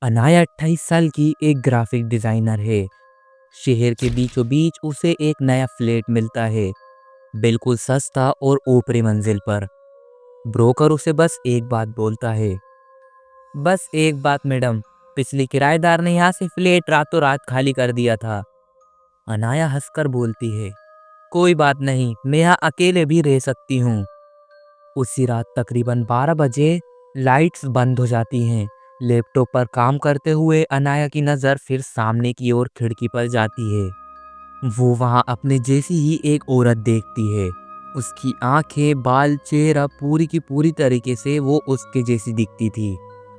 अनाया 28 साल की एक ग्राफिक डिज़ाइनर है। शहर के बीचों बीच उसे एक नया फ्लैट मिलता है, बिल्कुल सस्ता और ऊपरी मंजिल पर। ब्रोकर उसे बस एक बात बोलता है, बस एक बात मैडम, पिछली किराएदार ने यहाँ से फ्लैट रातों रात खाली कर दिया था। अनाया हंसकर बोलती है, कोई बात नहीं, मैं यहाँ अकेले भी रह सकती हूँ। उसी रात तकरीबन 12 बजे लाइट्स बंद हो जाती हैं। लैपटॉप पर काम करते हुए अनाया की नज़र फिर सामने की ओर खिड़की पर जाती है। वो वहाँ अपने जैसी ही एक औरत देखती है। उसकी आंखें, बाल, चेहरा पूरी की पूरी तरीके से वो उसके जैसी दिखती थी।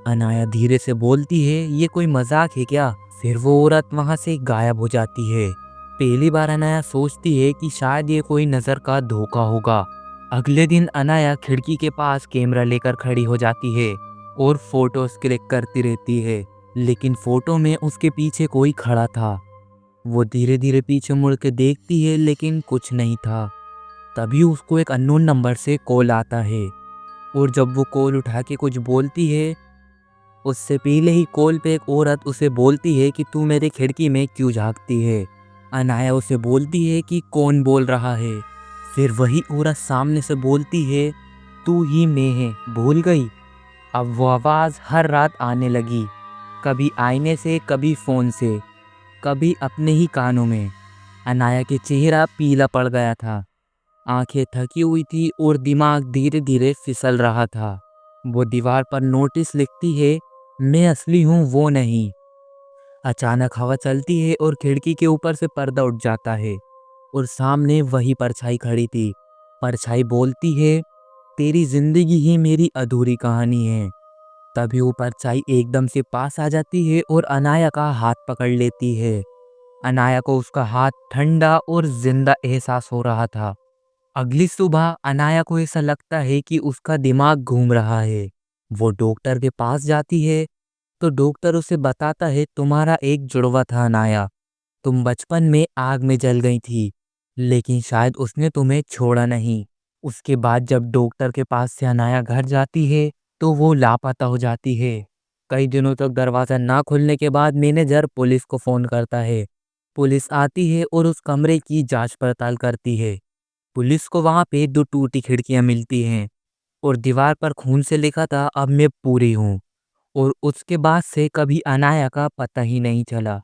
अनाया धीरे से बोलती है, ये कोई मजाक है क्या? फिर वो औरत वहाँ से गायब हो जाती है। पहली बार अनाया सोचती है कि शायद ये कोई नज़र का धोखा होगा। अगले दिन अनाया खिड़की के पास कैमरा लेकर खड़ी हो जाती है और फोटोज क्लिक करती रहती है, लेकिन फोटो में उसके पीछे कोई खड़ा था। वो धीरे धीरे पीछे मुड़ के देखती है, लेकिन कुछ नहीं था। तभी उसको एक अननोन नंबर से कॉल आता है और जब वो कॉल उठा के कुछ बोलती है, उससे पहले ही कॉल पे एक औरत उसे बोलती है कि तू मेरी खिड़की में क्यों झांकती है। अनाया उसे बोलती है कि कौन बोल रहा है। फिर वही औरत सामने से बोलती है, तू ही मैं है, भूल गई? अब वो आवाज़ हर रात आने लगी, कभी आईने से, कभी फ़ोन से, कभी अपने ही कानों में। अनाया के चेहरा पीला पड़ गया था, आंखें थकी हुई थी और दिमाग धीरे धीरे फिसल रहा था। वो दीवार पर नोटिस लिखती है, मैं असली हूँ, वो नहीं। अचानक हवा चलती है और खिड़की के ऊपर से पर्दा उठ जाता है और सामने वही परछाई खड़ी थी। परछाई बोलती है, तेरी जिंदगी ही मेरी अधूरी कहानी है। तभी वो परछाई एकदम से पास आ जाती है और अनाया का हाथ पकड़ लेती है। अनाया को उसका हाथ ठंडा और जिंदा एहसास हो रहा था। अगली सुबह अनाया को ऐसा लगता है कि उसका दिमाग घूम रहा है। वो डॉक्टर के पास जाती है तो डॉक्टर उसे बताता है, तुम्हारा एक जुड़वा था अनाया, तुम बचपन में आग में जल गई थी, लेकिन शायद उसने तुम्हें छोड़ा नहीं। उसके बाद जब डॉक्टर के पास से अनाया घर जाती है तो वो लापता हो जाती है। कई दिनों तक दरवाज़ा ना खुलने के बाद मैनेजर पुलिस को फ़ोन करता है। पुलिस आती है और उस कमरे की जांच पड़ताल करती है। पुलिस को वहाँ पे 2 टूटी खिड़कियाँ मिलती हैं और दीवार पर खून से लिखा था, अब मैं पूरी हूँ। और उसके बाद से कभी अनाया का पता ही नहीं चला।